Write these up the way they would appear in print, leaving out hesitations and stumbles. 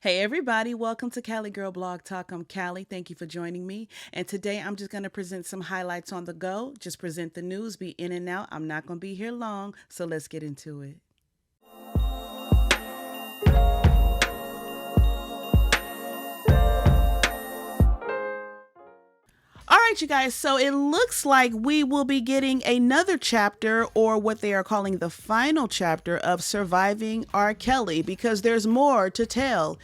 Hey everybody, welcome to Kaligirl Blog Talk. I'm Callie. Thank you for joining me. And today I'm just going to present some highlights on the go. Just present the news, be in and out. I'm not going to be here long, so let's get into it. All right, you guys. So it looks like we will be getting another chapter, or what they are calling the final chapter, of Surviving R. Kelly, because there's more to tell.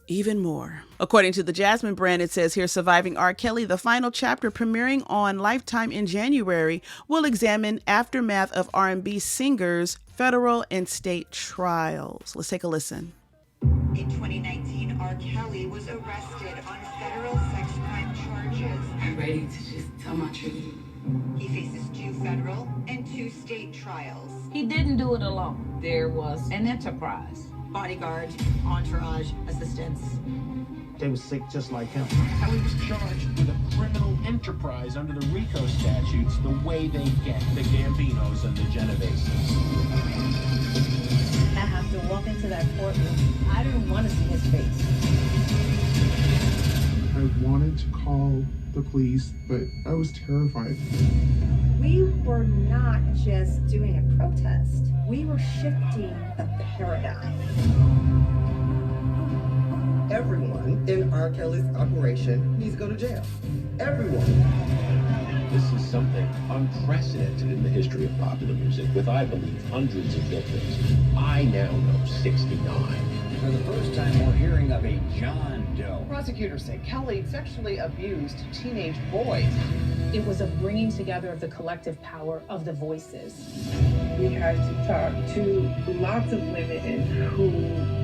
Even more. According to the Jasmine brand, it says here, Surviving R. Kelly, the final chapter premiering on Lifetime in January, will examine aftermath of R&B singers' federal and state trials. Let's take a listen. In 2019, R. Kelly was arrested on federal sex crime charges. I'm ready to just tell my truth. He faces 2 federal and 2 state trials. He didn't do it alone. There was an enterprise. Bodyguard, entourage, assistants. They were sick just like him. Kelly was charged with a criminal enterprise under the RICO statutes, the way they get the Gambinos and the Genoveses. I have to walk into that courtroom. I didn't want to see his face. I wanted to call the police, but I was terrified. We were not just doing a protest. We were shifting the paradigm. Everyone in R. Kelly's operation needs to go to jail. Everyone. This is something unprecedented in the history of popular music, with, I believe, hundreds of victims. I now know 69. For the first time, we're hearing of a John Doe. Prosecutors say Kelly sexually abused teenage boys. It was a bringing together of the collective power of the voices. We had to talk to lots of women who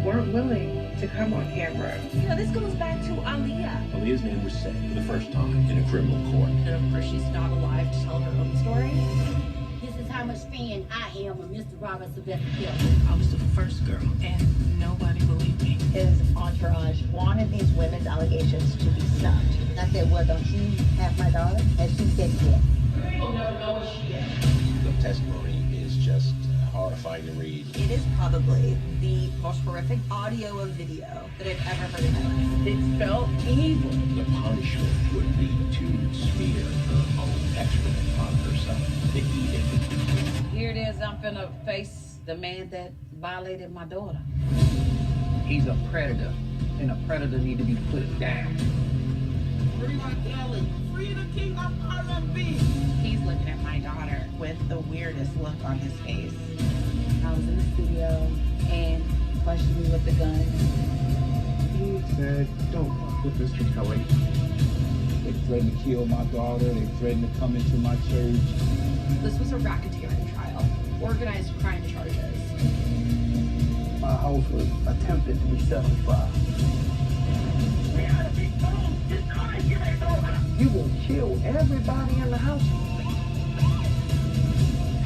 weren't willing to come on camera. You know, this goes back to Aaliyah. Aaliyah's name was said for the first time in a criminal court. And of course, she's not alive to tell her own story. This is how much fan I am of Mr. Robert Sylvester Hill. I was the first girl, and nobody believed me. His entourage wanted these women's allegations to be stopped. I said, well, don't you have my daughter? And she said, yes. The testimony is just horrifying to read. It is probably the most horrific audio and video that I've ever heard in my life. It felt evil. The punishment would be to smear her own excrement on herself, to eat it. Here it is, I'm finna face the man that violated my daughter. He's a predator, and a predator need to be put down. Free R. Kelly! Free the king of R&B! He's looking at my daughter with the weirdest look on his face. I was in the studio and questioned me with the gun. He said, don't fuck with Mr. Kelly. They threatened to kill my daughter. They threatened to come into my church. This was a racketeering trial, organized crime charges. My house was attempted to be set on fire. You will kill everybody in the house.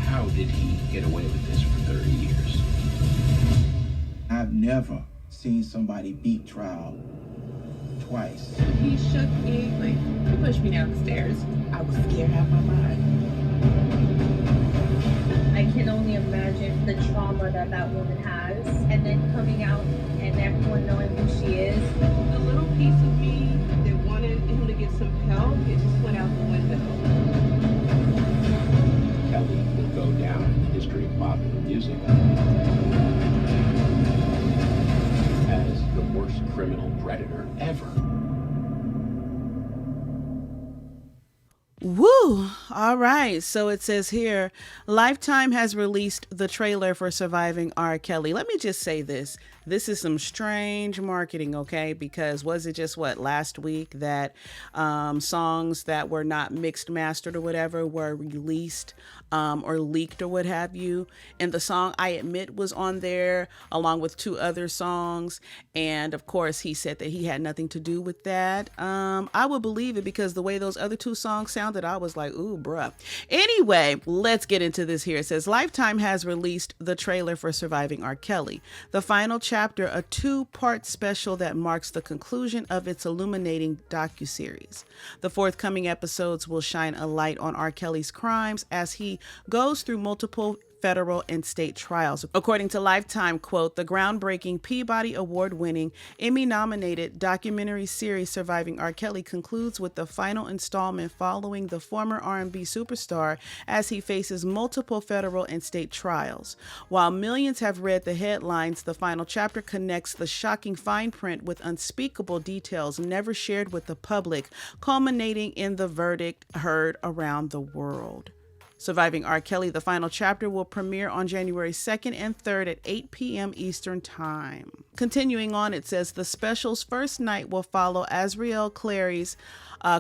How did he get away with this for 30 years? I've never seen somebody beat trial twice. He shook me, he pushed me downstairs. I was scared out of my mind. I can only imagine the trauma that that woman has, and then coming out and everyone knowing who she is. A little piece of me that wanted him to get some help, it just went out the window. Kelly will go down in the history of popular music as the worst criminal predator ever. Woo! All right. So it says here, Lifetime has released the trailer for Surviving R. Kelly. Let me just say this. This is some strange marketing, okay? Because was it just last week that songs that were not mixed, mastered, or whatever were released or leaked or what have you? And the song, I Admit, was on there along with 2 other songs. And of course, he said that he had nothing to do with that. I would believe it because the way those other 2 songs sounded, I was like, ooh, bruh. Anyway, let's get into this here. It says Lifetime has released the trailer for Surviving R. Kelly, the final chapter, a 2-part special that marks the conclusion of its illuminating docuseries. The forthcoming episodes will shine a light on R. Kelly's crimes as he goes through multiple federal and state trials. According to Lifetime, quote, the groundbreaking Peabody Award-winning, Emmy-nominated documentary series Surviving R. Kelly concludes with the final installment following the former R&B superstar as he faces multiple federal and state trials. While millions have read the headlines, the final chapter connects the shocking fine print with unspeakable details never shared with the public, culminating in the verdict heard around the world. Surviving R. Kelly, the final chapter, will premiere on January 2nd and 3rd at 8 p.m. Eastern Time. Continuing on, it says the special's first night will follow Azriel Clary's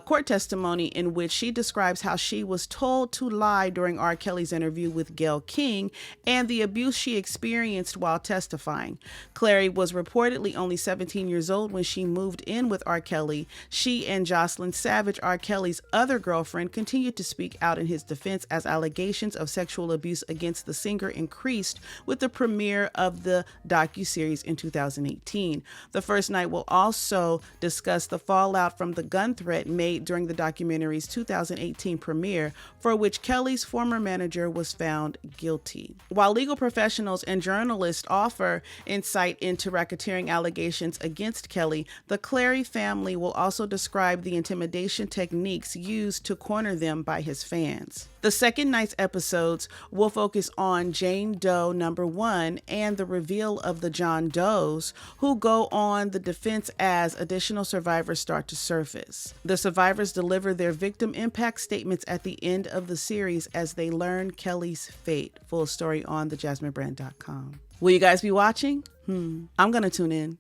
court testimony in which she describes how she was told to lie during R. Kelly's interview with Gayle King and the abuse she experienced while testifying. Clary was reportedly only 17 years old when she moved in with R. Kelly. She and Jocelyn Savage, R. Kelly's other girlfriend, continued to speak out in his defense as allegations of sexual abuse against the singer increased with the premiere of the docuseries in 2018. The first night will also discuss the fallout from the gun threat made during the documentary's 2018 premiere, for which Kelly's former manager was found guilty. While legal professionals and journalists offer insight into racketeering allegations against Kelly, the Clary family will also describe the intimidation techniques used to corner them by his fans. The second night's episodes will focus on Jane Doe number 1 and the reveal of the John Does, who go on the defense as additional survivors start to surface. The survivors deliver their victim impact statements at the end of the series as they learn Kelly's fate. Full story on thejasminebrand.com. Will you guys be watching? I'm going to tune in.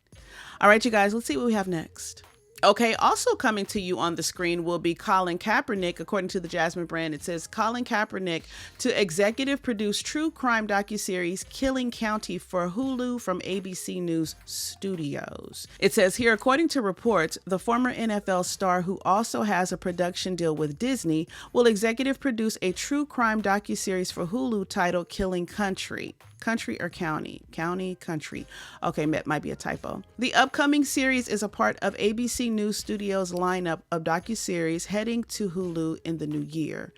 All right, you guys, let's see what we have next. Okay, also coming to you on the screen will be Collin Kapernick. According to the Jasmine Brand, it says Collin Kapernick to executive produce true crime docuseries Killing County for Hulu from ABC News Studios. It says here, according to reports, the former NFL star, who also has a production deal with Disney, will executive produce a true crime docuseries for Hulu titled Killing Country. Country or county? County, country. Okay, that might be a typo. The upcoming series is a part of ABC News Studios' lineup of docuseries heading to Hulu in the new year.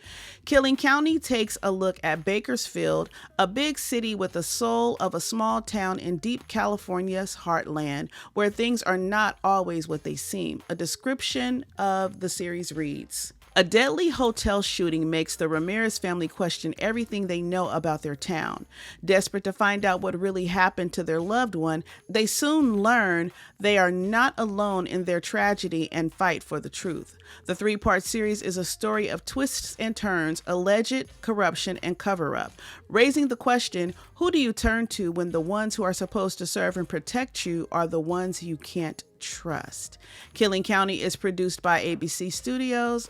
Killing County takes a look at Bakersfield, a big city with the soul of a small town in deep California's heartland, where things are not always what they seem. A description of the series reads: a deadly hotel shooting makes the Ramirez family question everything they know about their town. Desperate to find out what really happened to their loved one, they soon learn they are not alone in their tragedy and fight for the truth. The 3-part series is a story of twists and turns, alleged corruption, and cover-up, raising the question, who do you turn to when the ones who are supposed to serve and protect you are the ones you can't trust? Killing County is produced by ABC Studios.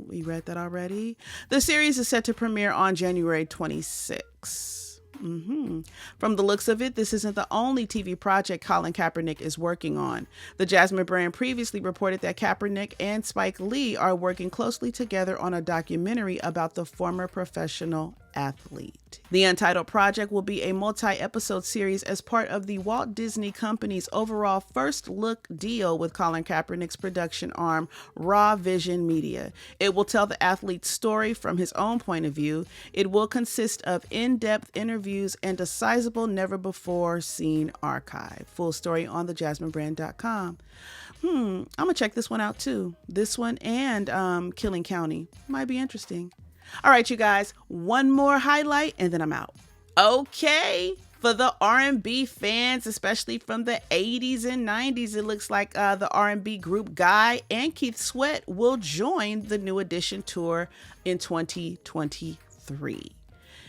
We read that already. The series is set to premiere on January 26th. From the looks of it, this isn't the only TV project Collin Kapernick is working on. The Jasmine Brand previously reported that Kaepernick and Spike Lee are working closely together on a documentary about the former professional athlete. The untitled project will be a multi-episode series as part of the Walt Disney Company's overall first look deal with Collin Kaepernick's production arm, Raw Vision Media. It will tell the athlete's story from his own point of view. It will consist of in-depth interviews and a sizable never-before-seen archive. Full story on thejasminebrand.com. I'm gonna check this one out too. This one and Killing County might be interesting. All right, you guys, one more highlight and then I'm out. Okay, for the R&B fans, especially from the 80s and 90s, it looks like the R&B group Guy and Keith Sweat will join the New Edition tour in 2023.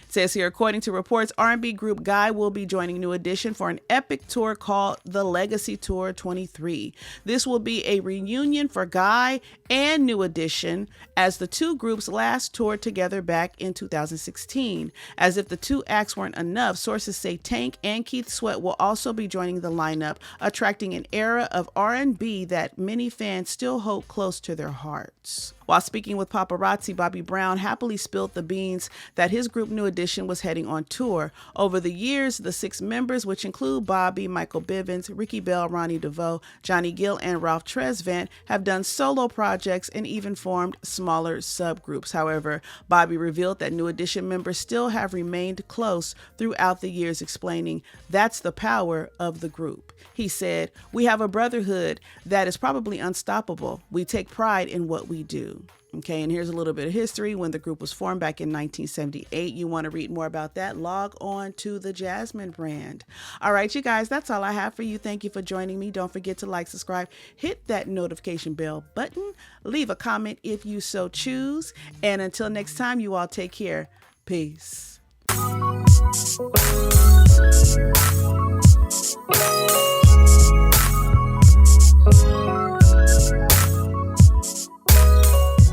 It says here, according to reports, R&B group Guy will be joining New Edition for an epic tour called the Legacy Tour 23. This will be a reunion for Guy and New Edition, as the two groups last toured together back in 2016. As if the two acts weren't enough, sources say Tank and Keith Sweat will also be joining the lineup, attracting an era of R&B that many fans still hold close to their hearts. While speaking with paparazzi, Bobby Brown happily spilled the beans that his group New Edition was heading on tour. Over the years, the 6 members, which include Bobby, Michael Bivins, Ricky Bell, Ronnie DeVoe, Johnny Gill, and Ralph Tresvant, have done solo projects and even formed smaller subgroups. However, Bobby revealed that New Edition members still have remained close throughout the years, explaining that's the power of the group. He said, "We have a brotherhood that is probably unstoppable. We take pride in what we do." Okay, and here's a little bit of history when the group was formed back in 1978. You want to read more about that? Log on to the Jasmine brand. All right, you guys, that's all I have for you. Thank you for joining me. Don't forget to like, subscribe, hit that notification bell button, leave a comment if you so choose. And until next time, you all take care. Peace.